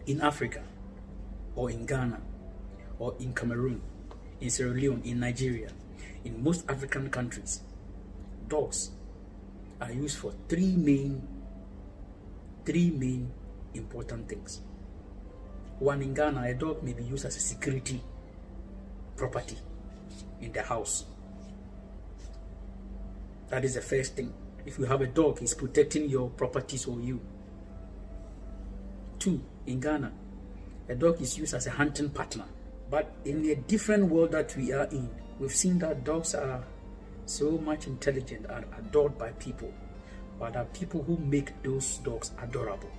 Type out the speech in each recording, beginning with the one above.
In Africa, or in Ghana, or in Cameroon, in Sierra Leone, in Nigeria, in most African countries, dogs are used for three main important things. One, in Ghana, a dog may be used as a security property in the house. That is the first thing. If you have a dog, it's protecting your properties or you. Two, in Ghana, a dog is used as a hunting partner. But in a different world that we are in, we've seen that dogs are so much intelligent and adored by people, but there are people who make those dogs adorable.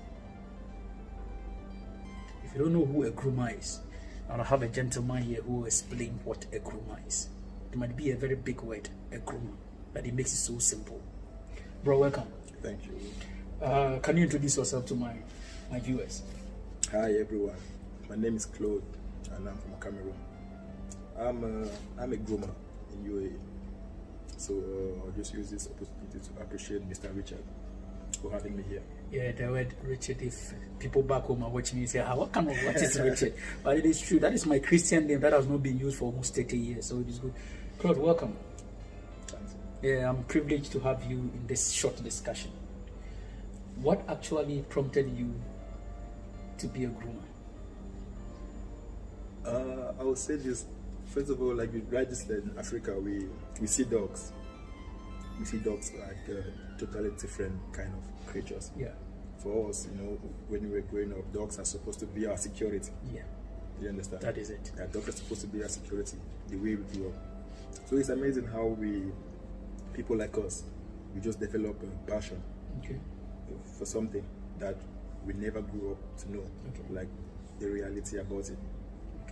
If you don't know who a groomer is, I'll have a gentleman here who will explain what a groomer is. It might be a very big word, a groomer, but it makes it so simple. Bro, welcome. Thank you. Can you introduce yourself to my viewers? Hi everyone. My name is Claude and I'm from Cameroon. I'm a groomer in UAE. So I'll just use this opportunity to appreciate Mr. Richard for having me here. Yeah, the word Richard, if people back home are watching me say, what is Richard? But it is true, that is my Christian name that has not been used for almost 30 years, so it is good. Claude, welcome. Thanks. Yeah, I'm privileged to have you in this short discussion. What actually prompted you to be a groomer? I would say this, first of all, like you rightly said, in Africa we see dogs. We see dogs like totally different kind of creatures. Yeah. For us, when we were growing up, dogs are supposed to be our security. Yeah. Do you understand? That is it. Yeah, dogs are supposed to be our security, the way we grew up. So it's amazing how people like us, we just develop a passion for something that we never grew up to know, like the reality about it.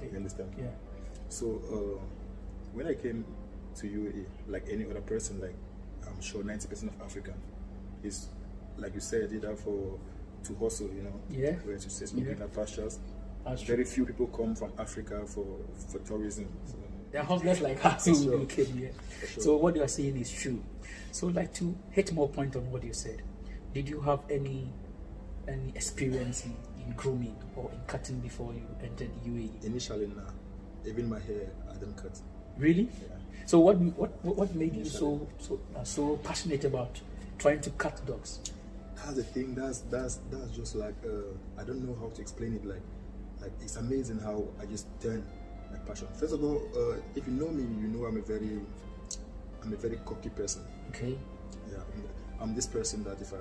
You understand? Yeah. So when I came to UAE, like any other person, like I'm sure 90% of African is, like you said, either to hustle, Yeah. where to say something like pastures. Very few people come from Africa for tourism. So, there are hustlers like us who came here. Sure. So what you are saying is true. So I'd like to hit more point on what you said. Did you have any experience in grooming or in cutting before you entered UAE? Initially, nah. Even my hair, I didn't cut. Really? Yeah. So what made you so passionate about trying to cut dogs? That's the thing. That's just like I don't know how to explain it. Like it's amazing how I just turn my passion. First of all, if you know me, you know I'm a very cocky person. Okay. Yeah, I'm this person that if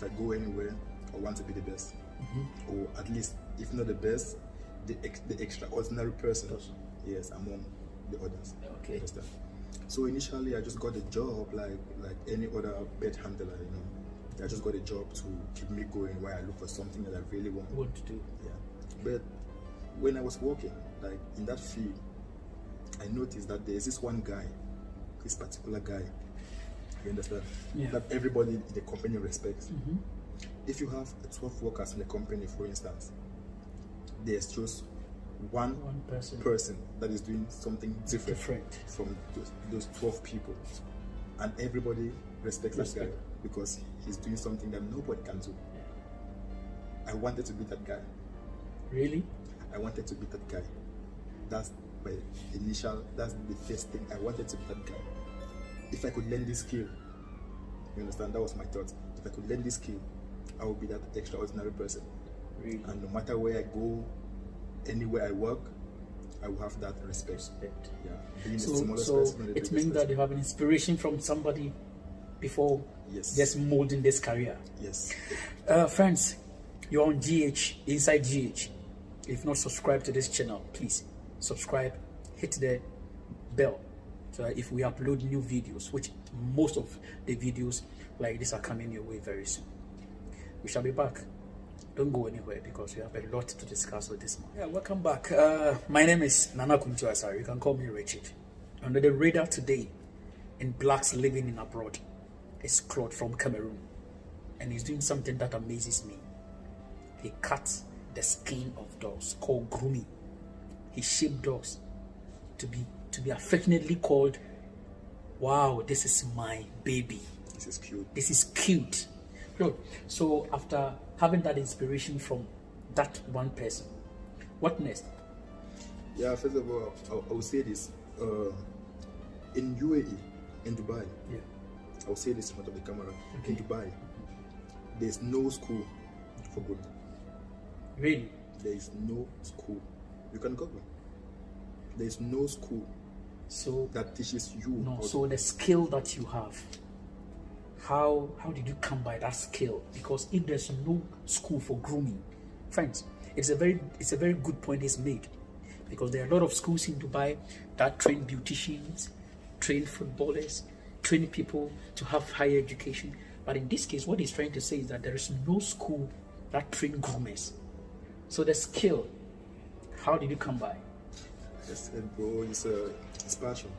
I go anywhere, I want to be the best, or at least if not the best, the extraordinary person. Yes, among the others. Okay. Understand? So initially, I just got a job like any other pet handler. I just got a job to keep me going while I look for something that I really want to do. Yeah. But when I was working, like in that field, I noticed that there is this one guy, this particular guy. You understand? Yeah. That everybody in the company respects. If you have 12 workers in the company, for instance, there's just one person that is doing something different from those 12 people, and everybody respects that guy because he's doing something that nobody can do. I wanted to be that guy. Really? I wanted to be that guy. That's the first thing. I wanted to be that guy. If I could learn this skill, you understand, that was my thought. If I could learn this skill, I would be that extraordinary person. Really? And no matter where I go, anywhere I work, I will have that respect. Yeah. Being the smallest person, it means that you have an inspiration from somebody before just molding this career. Yes. Friends, you're on GH, INSYTE GH. If not subscribed to this channel, please subscribe, hit the bell, so that if we upload new videos, which most of the videos like this are coming your way very soon, we shall be back. Don't go anywhere because we have a lot to discuss with this man. Yeah, welcome back. My name is Nana Kuntu Asari. You can call me Richard. Under the radar today in Blacks Living in Abroad is Claude from Cameroon, and he's doing something that amazes me. He cuts the skin of dogs, called grooming. He shaped dogs to be affectionately called, wow, this is my baby. This is cute. This is cute. So after having that inspiration from that one person. What next? Yeah, first of all, I would say this. In UAE, in Dubai, Yeah. I will say this in front of the camera. Okay. In Dubai, there's no school for grooming. Really? There is no school. You can Google. There is no school So that teaches you. no. how So the skill that you have, how did you come by that skill? Because if there's no school for grooming, friends, it's a very good point is made, because there are a lot of schools in Dubai that train beauticians, train footballers, train people to have higher education. But in this case, what he's trying to say is that there is no school that train groomers. So the skill, how did you come by? I said, bro, it's passion.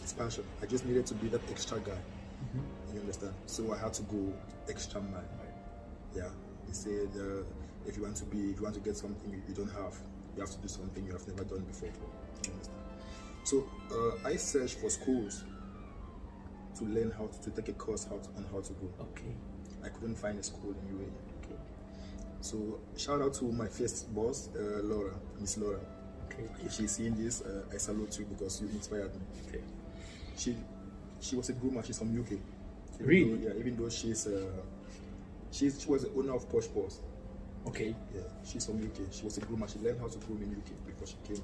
It's passion. I just needed to be that extra guy. You understand? So I had to go extra mile. Yeah. They said if you want to get something you don't have, you have to do something you have never done before. You understand? So I searched for schools to learn how to take a course on how to groom. Okay. I couldn't find a school in UAE. Okay. So shout out to my first boss, Laura, Miss Laura. Okay. If she's seeing this, I salute you because you inspired me. Okay. She was a groomer. She's from UK. Really? Even though she was the owner of Posh Paws. Okay. Yeah, she's from UK. She was a groomer. She learned how to groom in UK before she came.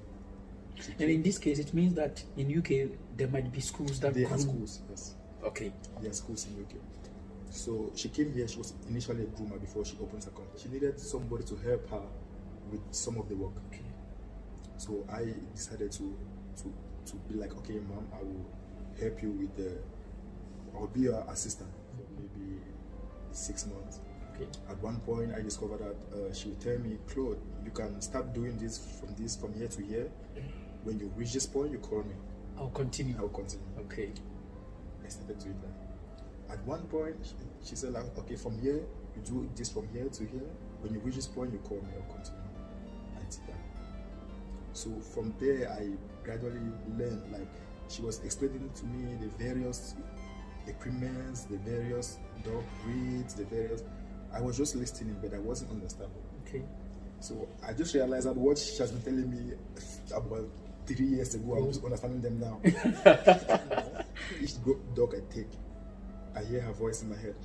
And in this case, it means that in UK there might be schools that There are groom. schools, yes. Okay. There are schools in UK. So she came here. She was initially a groomer before she opens her company. She needed somebody to help her with some of the work. Okay. So I decided to be like, okay, mom, I will help you with I'll be your assistant for maybe 6 months. Okay. At one point, I discovered that she would tell me, Claude, you can start doing this from here to here. When you reach this point, you call me. I'll continue. I'll continue. Okay. I started doing that. At one point, she said, like, okay, from here, you do this from here to here. When you reach this point, you call me. I'll continue. I did that. So from there, I gradually learned. Like, she was explaining to me the various equipments, the various dog breeds, I was just listening, but I wasn't understanding. Okay. So I just realized that what she has been telling me about 3 years ago, I'm just understanding them now. Each dog I take, I hear her voice in my head.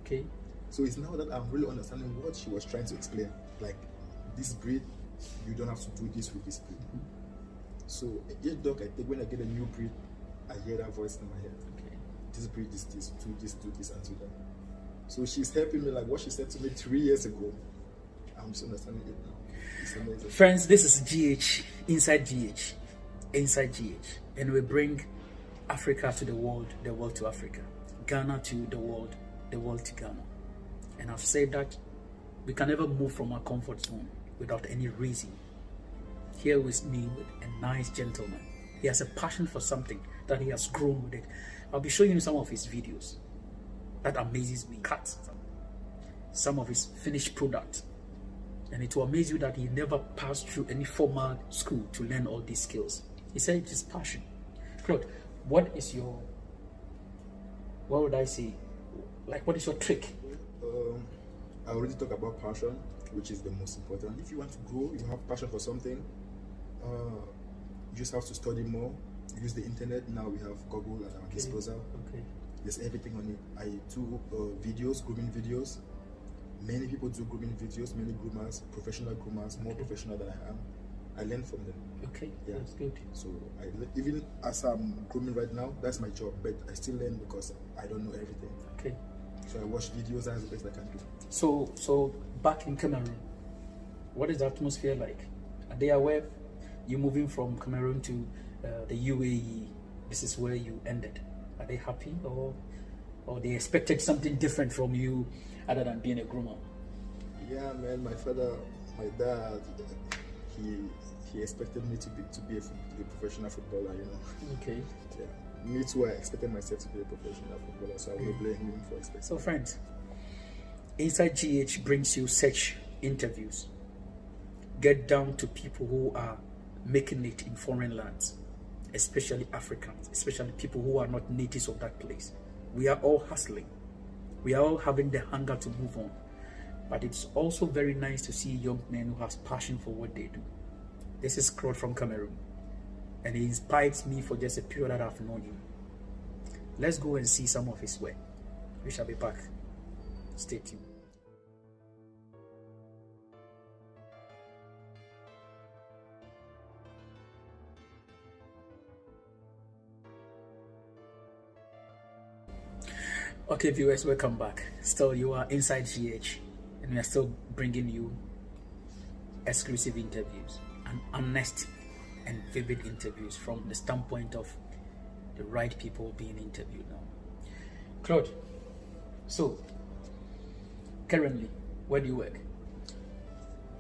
Okay. So it's now that I'm really understanding what she was trying to explain. Like, this breed, you don't have to do this with this breed. So each dog I take, when I get a new breed, I hear that voice in my head. Okay. This breed is this, do this, and do that. So she's helping me, like what she said to me 3 years ago. I'm just understanding it now. It's amazing. Friends, this is GH, Inside GH, Inside GH. And we bring Africa to the world to Africa. Ghana to the world to Ghana. And I've said that we can never move from our comfort zone without any reason. Here with me with a nice gentleman. He has a passion for something that he has grown with it. I'll be showing you some of his videos. That amazes me. Cuts. Some of his finished product. And it will amaze you that he never passed through any formal school to learn all these skills. He said it's his passion. Claude, what is your, what would I say? Like, what is your trick? I already talked about passion, which is the most important. If you want to grow, you have passion for something, you just have to study more, use the internet. Now we have Google at our disposal. Okay. There's everything on it. I do videos, grooming videos. Many people do grooming videos, many groomers, professional groomers, more professional than I am. I learn from them. Okay, yeah. That's good. So even as I'm grooming right now, that's my job, but I still learn because I don't know everything. Okay. So I watch videos, that's the best I can do. So back in Cameroon, what is the atmosphere like? Are they aware you moving from Cameroon to the UAE? This is where you ended. Are they happy, or they expected something different from you other than being a groomer? Yeah, man. My dad, he expected me to be a professional footballer. You know. Okay. Yeah. Me too. I expected myself to be a professional footballer, so I will blame him for expecting. So, friends, Inside GH brings you such interviews. Get down to people who are making it in foreign lands, especially Africans, especially people who are not natives of that place. We are all hustling. We are all having the hunger to move on. but it's also very nice to see young men who has passion for what they do. This is Claude from Cameroon, and he inspires me for just a period that I've known him. Let's go and see some of his work. We shall be back. Stay tuned. Okay, viewers, welcome back. Still, you are INSYTE GH, and we are still bringing you exclusive interviews and honest and vivid interviews from the standpoint of the right people being interviewed now. Claude, so currently, where do you work?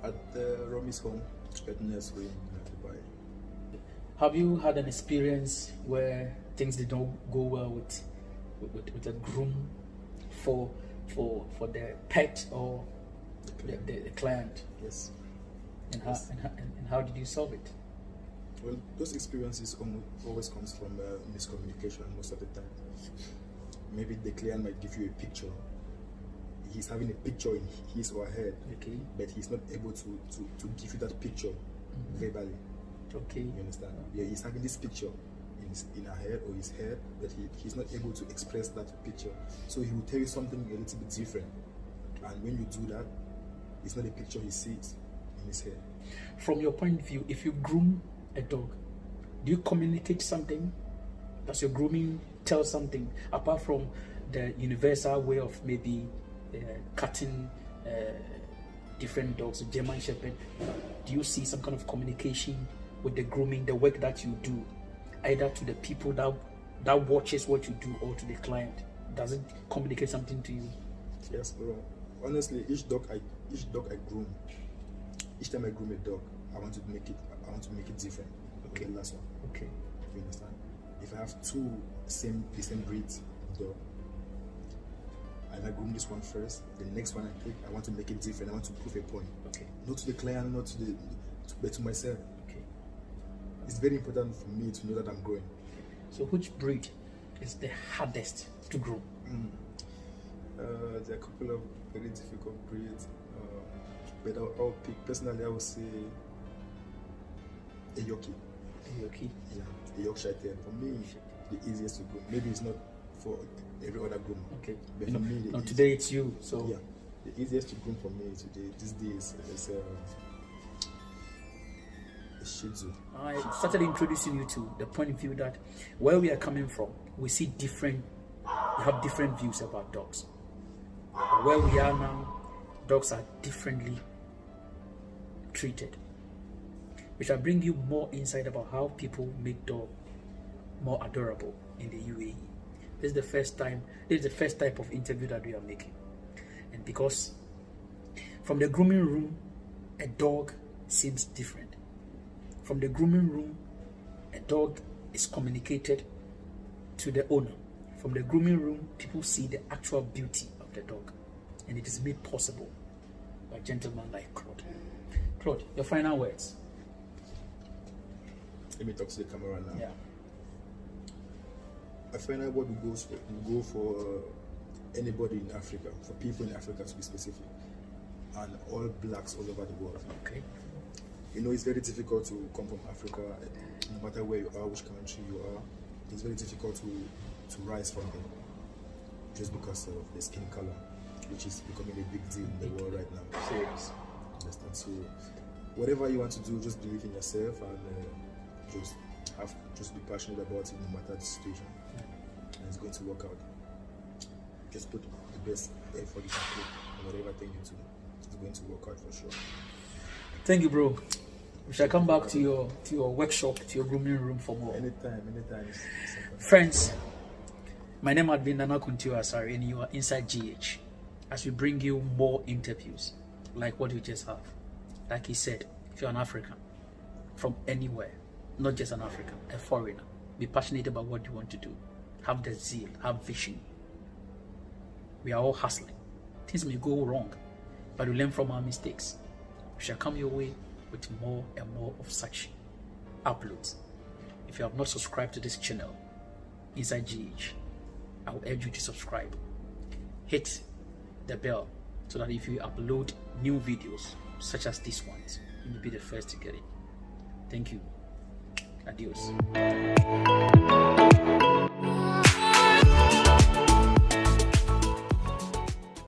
At the Romy's home, at nursery in Dubai. Have you had an experience where things did not go well with a groom for the pet or the client? Yes. And Yes. how did you solve it? Well, those experiences always comes from miscommunication most of the time. Maybe the client might give you a picture. He's having a picture in his or her head, Okay. but he's not able to give you that picture verbally. Okay. You understand? Yeah, he's having this picture in her head or his head, but he's not able to express that picture. So he will tell you something a little bit different. And when you do that, it's not a picture he sees in his head. From your point of view, if you groom a dog, do you communicate something? Does your grooming tell something apart from the universal way of maybe cutting different dogs, German Shepherd? Do you see some kind of communication with the grooming, the work that you do, either to the people that watches what you do or to the client? Does it communicate something to you? Yes, bro. Honestly, each dog I groom, each time I groom a dog, I want to make it different. Okay, the last one. Okay. You understand? If I have two the same breeds of dog, and I groom this one first, the next one I take, I want to make it different. I want to prove a point. Okay. Not to the client, not to but to myself. Okay. It's very important for me to know that I'm growing. So which breed is the hardest to groom? There are a couple of very difficult breeds, but I'll pick, personally, I would say a Yorkie. A Yorkie? Yeah, a Yorkshire Terrier. For me, the easiest to groom. Maybe it's not for every other groomer. Okay. But for me, today it's you. So yeah, the easiest to groom for me these days is a Shih Tzu. I started introducing you to the point of view that where we are coming from, we see we have different views about dogs. Where we are now, dogs are differently treated. We shall bring you more insight about how people make dogs more adorable in the UAE. This is the first type of interview that we are making. And because from the grooming room, a dog seems different. From the grooming room, a dog is communicated to the owner. From the grooming room, people see the actual beauty of the dog. And it is made possible by gentlemen like Claude. Claude, your final words. Let me talk to the camera now. Yeah. My final word will go for anybody in Africa, for people in Africa to be specific, and all blacks all over the world. Okay. You know, it's very difficult to come from Africa, no matter where you are, which country you are. It's very difficult to rise from there, just because of the skin color, which is becoming a big deal in the world right now. Serious. Understand? So, whatever you want to do, just believe in yourself and just be passionate about it, no matter the situation, and it's going to work out. Just put the best effort you can put on whatever thing you do. It's going to work out for sure. Thank you, bro. We shall come back to your workshop, to your grooming room for more. Anytime. Friends, my name has been Nana Kuntiwa Asari, and you are INSYTE GH. As we bring you more interviews, like what we just have. Like he said, if you're an African, from anywhere, not just an African, a foreigner, be passionate about what you want to do. Have the zeal, have vision. We are all hustling. Things may go wrong, but we learn from our mistakes. We shall come your way with more and more of such uploads. If you have not subscribed to this channel, INSYTE GH, I will urge you to subscribe. Hit the bell so that if you upload new videos such as these ones, you will be the first to get it. Thank you. Adios.